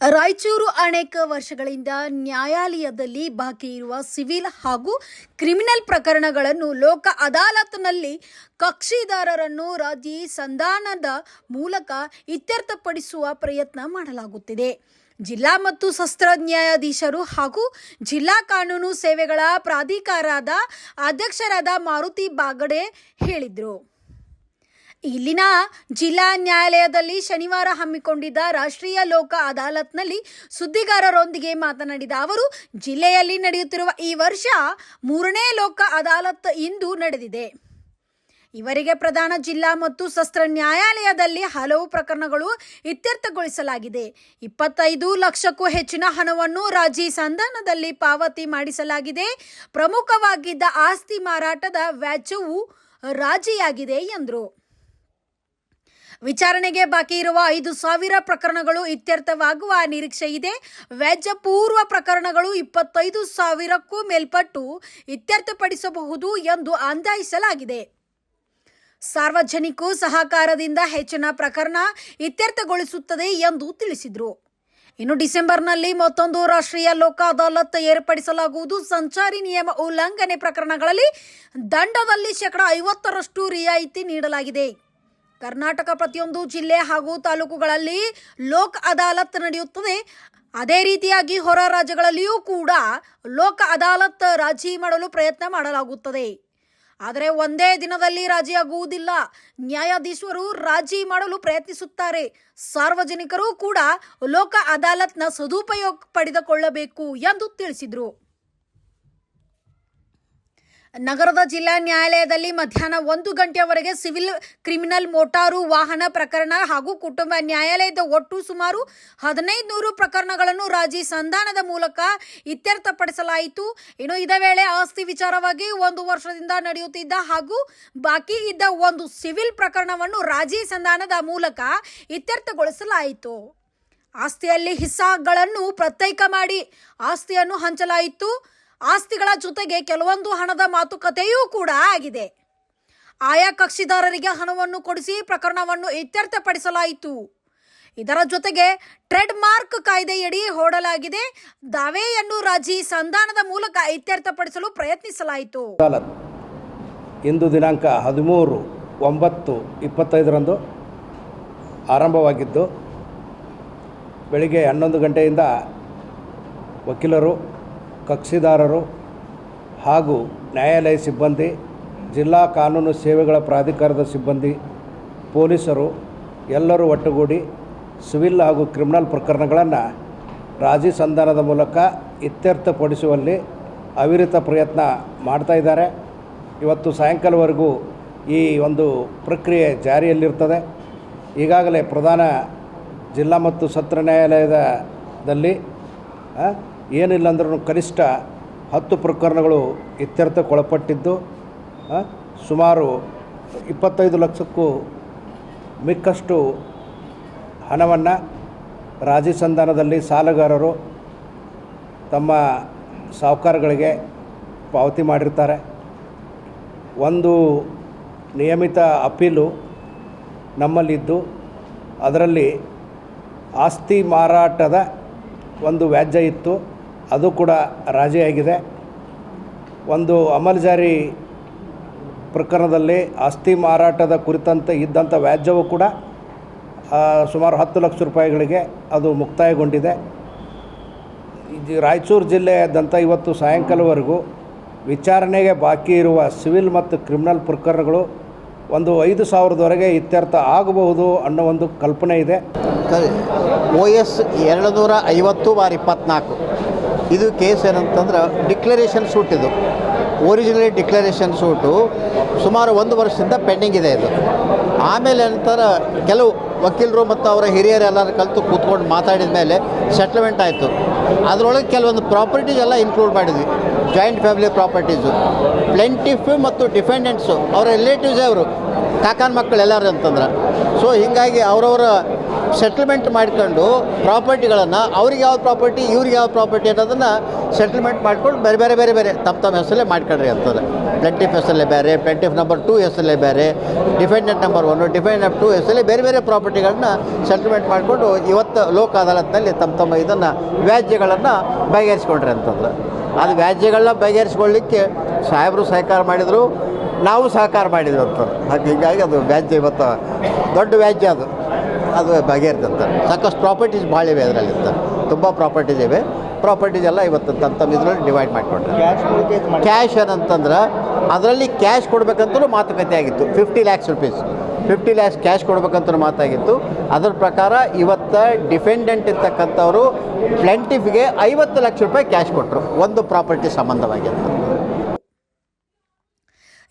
ರಾಯಚೂರು ಅನೇಕ ವರ್ಷಗಳಿಂದ ನ್ಯಾಯಾಲಯದಲ್ಲಿ ಬಾಕಿ ಇರುವ ಸಿವಿಲ್ ಹಾಗೂ ಕ್ರಿಮಿನಲ್ ಪ್ರಕರಣಗಳನ್ನು ಲೋಕ ಅದಾಲತ್ನಲ್ಲಿ ಕಕ್ಷಿದಾರರನ್ನು ರಾಜಿ ಸಂಧಾನದ ಮೂಲಕ ಇತ್ಯರ್ಥಪಡಿಸುವ ಪ್ರಯತ್ನ ಮಾಡಲಾಗುತ್ತಿದೆ. ಜಿಲ್ಲಾ ಮತ್ತು ಸತ್ರ ನ್ಯಾಯಾಧೀಶರು ಹಾಗೂ ಜಿಲ್ಲಾ ಕಾನೂನು ಸೇವೆಗಳ ಪ್ರಾಧಿಕಾರದ ಅಧ್ಯಕ್ಷರಾದ ಮಾರುತಿ ಬಾಗಡೆ ಹೇಳಿದರು. ಇಲ್ಲಿನ ಜಿಲ್ಲಾ ನ್ಯಾಯಾಲಯದಲ್ಲಿ ಶನಿವಾರ ಹಮ್ಮಿಕೊಂಡಿದ್ದ ರಾಷ್ಟ್ರೀಯ ಲೋಕ ಅದಾಲತ್ನಲ್ಲಿ ಸುದ್ದಿಗಾರರೊಂದಿಗೆ ಮಾತನಾಡಿದ ಅವರು, ಜಿಲ್ಲೆಯಲ್ಲಿ ನಡೆಯುತ್ತಿರುವ ಈ ವರ್ಷ 3ನೇ ಲೋಕ ಅದಾಲತ್ ಇಂದು ನಡೆದಿದೆ. ಇವರಿಗೆ ಪ್ರಧಾನ ಜಿಲ್ಲಾ ಮತ್ತು ಸತ್ರ ನ್ಯಾಯಾಲಯದಲ್ಲಿ ಹಲವು ಪ್ರಕರಣಗಳು ಇತ್ಯರ್ಥಗೊಳಿಸಲಾಗಿದೆ. 25 ಲಕ್ಷಕ್ಕೂ ಹೆಚ್ಚಿನ ಹಣವನ್ನು ರಾಜಿ ಸಂಧಾನದಲ್ಲಿ ಪಾವತಿ ಮಾಡಿಸಲಾಗಿದೆ. ಪ್ರಮುಖವಾಗಿದ್ದ ಆಸ್ತಿ ಮಾರಾಟದ ವ್ಯಾಜ್ಯವು ರಾಜಿಯಾಗಿದೆ ಎಂದರು. ವಿಚಾರಣೆಗೆ ಬಾಕಿ ಇರುವ 5,000 ಪ್ರಕರಣಗಳು ಇತ್ಯರ್ಥವಾಗುವ ನಿರೀಕ್ಷೆ ಇದೆ. ವ್ಯಾಜ್ಯ ಪೂರ್ವ ಪ್ರಕರಣಗಳು 25,000ಕ್ಕೂ ಮೇಲ್ಪಟ್ಟು ಇತ್ಯರ್ಥಪಡಿಸಬಹುದು ಎಂದು ಅಂದಾಜಿಸಲಾಗಿದೆ. ಸಾರ್ವಜನಿಕ ಸಹಕಾರದಿಂದ ಹೆಚ್ಚಿನ ಪ್ರಕರಣ ಇತ್ಯರ್ಥಗೊಳಿಸುತ್ತದೆ ಎಂದು ತಿಳಿಸಿದರು. ಇನ್ನು ಡಿಸೆಂಬರ್ನಲ್ಲಿ ಮತ್ತೊಂದು ರಾಷ್ಟ್ರೀಯ ಲೋಕ ಅದಾಲತ್ ಏರ್ಪಡಿಸಲಾಗುವುದು. ಸಂಚಾರಿ ನಿಯಮ ಉಲ್ಲಂಘನೆ ಪ್ರಕರಣಗಳಲ್ಲಿ ದಂಡದಲ್ಲಿ 50% ರಿಯಾಯಿತಿ ನೀಡಲಾಗಿದೆ. ಕರ್ನಾಟಕ ಪ್ರತಿಯೊಂದು ಜಿಲ್ಲೆ ಹಾಗೂ ತಾಲೂಕುಗಳಲ್ಲಿ ಲೋಕ ಅದಾಲತ್ ನಡೆಯುತ್ತದೆ. ಅದೇ ರೀತಿಯಾಗಿ ಹೊರ ರಾಜ್ಯಗಳಲ್ಲಿಯೂ ಕೂಡ ಲೋಕ ಅದಾಲತ್ ರಾಜಿ ಮಾಡಲು ಪ್ರಯತ್ನ ಮಾಡಲಾಗುತ್ತದೆ. ಆದರೆ ಒಂದೇ ದಿನದಲ್ಲಿ ರಾಜಿಯಾಗುವುದಿಲ್ಲ. ನ್ಯಾಯಾಧೀಶರು ರಾಜಿ ಮಾಡಲು ಪ್ರಯತ್ನಿಸುತ್ತಾರೆ. ಸಾರ್ವಜನಿಕರು ಕೂಡ ಲೋಕ ಅದಾಲತ್ನ ಸದುಪಯೋಗ ಪಡೆದುಕೊಳ್ಳಬೇಕು ಎಂದು ತಿಳಿಸಿದರು. ನಗರದ ಜಿಲ್ಲಾ ನ್ಯಾಯಾಲಯದಲ್ಲಿ ಮಧ್ಯಾಹ್ನ 1 ಗಂಟೆಯವರೆಗೆ ಸಿವಿಲ್, ಕ್ರಿಮಿನಲ್, ಮೋಟಾರು ವಾಹನ ಪ್ರಕರಣ ಹಾಗೂ ಕುಟುಂಬ ನ್ಯಾಯಾಲಯದ ಒಟ್ಟು ಸುಮಾರು 1500 ಪ್ರಕರಣಗಳನ್ನು ರಾಜಿ ಸಂಧಾನದ ಮೂಲಕ ಇತ್ಯರ್ಥಪಡಿಸಲಾಯಿತು. ಇನ್ನು ಇದೇ ವೇಳೆ ಆಸ್ತಿ ವಿಚಾರವಾಗಿ 1 ವರ್ಷದಿಂದ ನಡೆಯುತ್ತಿದ್ದ ಹಾಗೂ ಬಾಕಿ ಇದ್ದ ಒಂದು ಸಿವಿಲ್ ಪ್ರಕರಣವನ್ನು ರಾಜಿ ಸಂಧಾನದ ಮೂಲಕ ಇತ್ಯರ್ಥಗೊಳಿಸಲಾಯಿತು. ಆಸ್ತಿಯಲ್ಲಿ ಹಿಸ್ಸಾಗಳನ್ನು ಪ್ರತ್ಯೇಕ ಮಾಡಿ ಆಸ್ತಿಯನ್ನು ಹಂಚಲಾಯಿತು. ಆಸ್ತಿಗಳ ಜೊತೆಗೆ ಕೆಲವೊಂದು ಹಣದ ಮಾತುಕತೆಯೂ ಕೂಡ ಆಗಿದೆ. ಆಯಾ ಕಕ್ಷಿದಾರರಿಗೆ ಹಣವನ್ನು ಕೊಡಿಸಿ ಪ್ರಕರಣವನ್ನು ಇತ್ಯರ್ಥಪಡಿಸಲಾಯಿತು. ಇದರ ಜೊತೆಗೆ ಟ್ರೇಡ್ ಮಾರ್ಕ್ ಕಾಯ್ದೆಯಡಿ ಹೂಡಲಾಗಿದೆ ದಾವೆಯನ್ನು ರಾಜಿ ಸಂಧಾನದ ಮೂಲಕ ಇತ್ಯರ್ಥಪಡಿಸಲು ಪ್ರಯತ್ನಿಸಲಾಯಿತು. ಇಂದು ದಿನಾಂಕ 13/9/25 ಆರಂಭವಾಗಿದ್ದು, ಬೆಳಿಗ್ಗೆ 11 ಗಂಟೆಯಿಂದ ವಕೀಲರು, ಕಕ್ಷಿದಾರರು ಹಾಗೂ ನ್ಯಾಯಾಲಯ ಸಿಬ್ಬಂದಿ, ಜಿಲ್ಲಾ ಕಾನೂನು ಸೇವೆಗಳ ಪ್ರಾಧಿಕಾರದ ಸಿಬ್ಬಂದಿ, ಪೊಲೀಸರು ಎಲ್ಲರೂ ಒಟ್ಟುಗೂಡಿ ಸಿವಿಲ್ ಹಾಗೂ ಕ್ರಿಮಿನಲ್ ಪ್ರಕರಣಗಳನ್ನು ರಾಜಿ ಸಂಧಾನದ ಮೂಲಕ ಇತ್ಯರ್ಥಪಡಿಸುವಲ್ಲಿ ಅವಿರತ ಪ್ರಯತ್ನ ಮಾಡ್ತಾ ಇದ್ದಾರೆ. ಇವತ್ತು ಸಾಯಂಕಾಲವರೆಗೂ ಈ ಒಂದು ಪ್ರಕ್ರಿಯೆ ಜಾರಿಯಲ್ಲಿರ್ತದೆ. ಈಗಾಗಲೇ ಪ್ರಧಾನ ಜಿಲ್ಲಾ ಮತ್ತು ಸತ್ರ ನ್ಯಾಯಾಲಯದಲ್ಲಿ ಏನಿಲ್ಲ ಅಂದ್ರೂ ಕನಿಷ್ಠ 10 ಪ್ರಕರಣಗಳು ಇತ್ಯರ್ಥಕ್ಕೊಳಪಟ್ಟಿದ್ದು, ಸುಮಾರು 25 ಲಕ್ಷಕ್ಕೂ ಮಿಕ್ಕಷ್ಟು ಹಣವನ್ನು ರಾಜಿ ಸಂಧಾನದಲ್ಲಿ ಸಾಲಗಾರರು ತಮ್ಮ ಸಾಹುಕಾರಗಳಿಗೆ ಪಾವತಿ ಮಾಡಿರ್ತಾರೆ. ಒಂದು ನಿಯಮಿತ ಅಪೀಲು ನಮ್ಮಲ್ಲಿದ್ದು, ಅದರಲ್ಲಿ ಆಸ್ತಿ ಮಾರಾಟದ ಒಂದು ವ್ಯಾಜ್ಯ ಇತ್ತು, ಅದು ಕೂಡ ರಾಜಿಯಾಗಿದೆ. ಒಂದು ಅಮಲ್ಜಾರಿ ಪ್ರಕರಣದಲ್ಲಿ ಆಸ್ತಿ ಮಾರಾಟದ ಕುರಿತಂತೆ ಇದ್ದಂಥ ವ್ಯಾಜ್ಯವು ಕೂಡ ಸುಮಾರು 10 ಲಕ್ಷ ರೂಪಾಯಿಗಳಿಗೆ ಅದು ಮುಕ್ತಾಯಗೊಂಡಿದೆ. ರಾಯಚೂರು ಜಿಲ್ಲೆಯಾದ್ಯಂತ ಇವತ್ತು ಸಾಯಂಕಾಲವರೆಗೂ ವಿಚಾರಣೆಗೆ ಬಾಕಿ ಇರುವ ಸಿವಿಲ್ ಮತ್ತು ಕ್ರಿಮಿನಲ್ ಪ್ರಕರಣಗಳು ಒಂದು 5,000ದವರೆಗೆ ಇತ್ಯರ್ಥ ಆಗಬಹುದು ಅನ್ನೋ ಒಂದು ಕಲ್ಪನೆ ಇದೆ. OS 250/24 ಇದು ಕೇಸ್ ಏನಂತಂದ್ರೆ ಡಿಕ್ಲರೇಷನ್ ಸೂಟ್. ಇದು ಒರಿಜಿನಲಿ ಡಿಕ್ಲರೇಷನ್ ಸೂಟು ಸುಮಾರು 1 ವರ್ಷದಿಂದ ಪೆಂಡಿಂಗ್ ಇದೆ. ಇದು ಆಮೇಲೆ ನಂತರ ಕೆಲವು ವಕೀಲರು ಮತ್ತು ಅವರ ಹಿರಿಯರೆಲ್ಲರೂ ಕಲಿತು ಕೂತ್ಕೊಂಡು ಮಾತಾಡಿದ ಮೇಲೆ ಸೆಟ್ಲ್ಮೆಂಟ್ ಆಯಿತು. ಅದರೊಳಗೆ ಕೆಲವೊಂದು ಪ್ರಾಪರ್ಟೀಸ್ ಎಲ್ಲ ಇನ್ಕ್ಲೂಡ್ ಮಾಡಿದ್ವಿ. ಜಾಯಿಂಟ್ ಫ್ಯಾಮಿಲಿ ಪ್ರಾಪರ್ಟೀಸು, ಪ್ಲೆಂಟಿಫ್ ಮತ್ತು ಡಿಫೆಂಡೆಂಟ್ಸು ಅವರ ರಿಲೇಟಿವ್ಸೇ, ಅವರು ಕಾಕನ ಮಕ್ಕಳು ಎಲ್ಲರೂ ಅಂತಂದ್ರೆ. ಸೊ ಹೀಗಾಗಿ ಅವರವರ ಸೆಟಲ್ಮೆಂಟ್ ಮಾಡ್ಕೊಂಡು ಪ್ರಾಪರ್ಟಿಗಳನ್ನು ಅವ್ರಿಗೆ ಯಾವ ಪ್ರಾಪರ್ಟಿ ಇವ್ರಿಗೆ ಯಾವ ಪ್ರಾಪರ್ಟಿ ಅನ್ನೋದನ್ನು ಸೆಟಲ್ಮೆಂಟ್ ಮಾಡ್ಕೊಂಡು ಬೇರೆ ಬೇರೆ ಬೇರೆ ಬೇರೆ ತಮ್ಮ ಹೆಸರಲ್ಲೇ ಮಾಡ್ಕೊಳ್ರಿ ಅಂತದೆ. ಪ್ಲೆಂಟಿಫ್ ಹೆಸರಲ್ಲೇ ಬೇರೆ, ಪ್ಲೆಂಟಿಫ್ ನಂಬರ್ 2 ಹೆಸರಲ್ಲೇ ಬೇರೆ, ಡಿಫೆಂಡೆಂಟ್ ನಂಬರ್ 1, ಡಿಫೆಂಡೆಂಟ್ ನಂಬರ್ 2 ಹೆಸರಲ್ಲೇ ಬೇರೆ ಬೇರೆ ಪ್ರಾಪರ್ಟಿಗಳನ್ನ ಸೆಟಲ್ಮೆಂಟ್ ಮಾಡಿಕೊಂಡು ಇವತ್ತು ಲೋಕ ಅದಾಲತ್ನಲ್ಲಿ ತಮ್ಮ ಇದನ್ನು ವ್ಯಾಜ್ಯಗಳನ್ನು ಬಗೆಹರಿಸ್ಕೊಂಡ್ರಿ ಅಂತಂದ್ರೆ, ಅದು ವ್ಯಾಜ್ಯಗಳನ್ನ ಬಗೆಹರಿಸ್ಕೊಳ್ಳಿಕ್ಕೆ ಸಾಹೇಬರು ಸಹಕಾರ ಮಾಡಿದರು, ನಾವು ಸಹಕಾರ ಮಾಡಿದ್ರು ಅಂತ. ಅದು ಹೀಗಾಗಿ ಅದು ವ್ಯಾಜ್ಯ ಇವತ್ತು ದೊಡ್ಡ ವ್ಯಾಜ್ಯ ಅದು ಬಗೆಹರಿದಂತ. ಸಾಕಷ್ಟು ಪ್ರಾಪರ್ಟೀಸ್ ಭಾಳ ಇವೆ ಅದರಲ್ಲಿ, ತುಂಬ ಪ್ರಾಪರ್ಟೀಸ್ ಇವೆ. ಪ್ರಾಪರ್ಟೀಸ್ ಎಲ್ಲ ಇವತ್ತು ತಮ್ಮ ಇದರಲ್ಲಿ ಡಿವೈಡ್ ಮಾಡಿಕೊಂಡ್ರೆ. ಕ್ಯಾಶ್ ಏನಂತಂದ್ರೆ ಅದರಲ್ಲಿ ಕ್ಯಾಶ್ ಕೊಡಬೇಕಂತಲೂ ಮಾತುಕತೆ ಆಗಿತ್ತು. 50 lakhs rupees, 50 lakhs ಕ್ಯಾಶ್ ಕೊಡ್ಬೇಕಂತ ಮಾತಾಗಿತ್ತು. ಅದರ ಪ್ರಕಾರ ಇವತ್ತು ಡಿಫೆಂಡೆಂಟ್ ಇರ್ತಕ್ಕಂಥವರು ಪ್ಲೆಂಟಿಫ್ಗೆ 50 ಲಕ್ಷ ರೂಪಾಯಿ ಕ್ಯಾಶ್ ಕೊಟ್ಟರು ಒಂದು ಪ್ರಾಪರ್ಟಿ ಸಂಬಂಧವಾಗಿ ಅಂತ.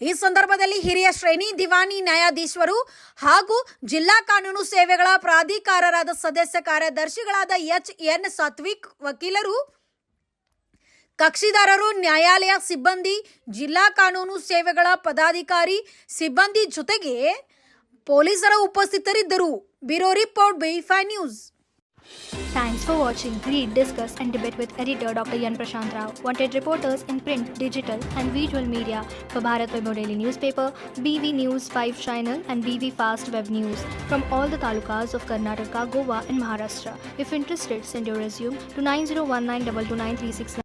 ಈ ಸಂದರ್ಭದಲ್ಲಿ ಹಿರಿಯ ಶ್ರೇಣಿ ದಿವಾನಿ ನ್ಯಾಯಾಧೀಶರು ಹಾಗೂ ಜಿಲ್ಲಾ ಕಾನೂನು ಸೇವೆಗಳ ಪ್ರಾಧಿಕಾರರಾದ ಸದಸ್ಯ ಕಾರ್ಯದರ್ಶಿಗಳಾದ ಎನ್ ಸಾತ್ವಿಕ್, ವಕೀಲರು, ಕಕ್ಷಿದಾರರು, ನ್ಯಾಯಾಲಯ ಸಿಬ್ಬಂದಿ, ಜಿಲ್ಲಾ ಕಾನೂನು ಸೇವೆಗಳ ಪದಾಧಿಕಾರಿ ಸಿಬ್ಬಂದಿ ಜೊತೆಗೆ ಪೊಲೀಸರ ಉಪಸ್ಥಿತರಿದ್ದರು. Bureau report, BFI news. Thanks for watching. Read, discuss and debate with editor Dr. Yan Prashant Rao. Wanted reporters in print, digital and visual media for Bharat Vaibhav Daily Newspaper, BV News 5 Channel and BV Fast Web News from all the talukas of Karnataka, Goa and Maharashtra. If interested, send your resume to 9019229369.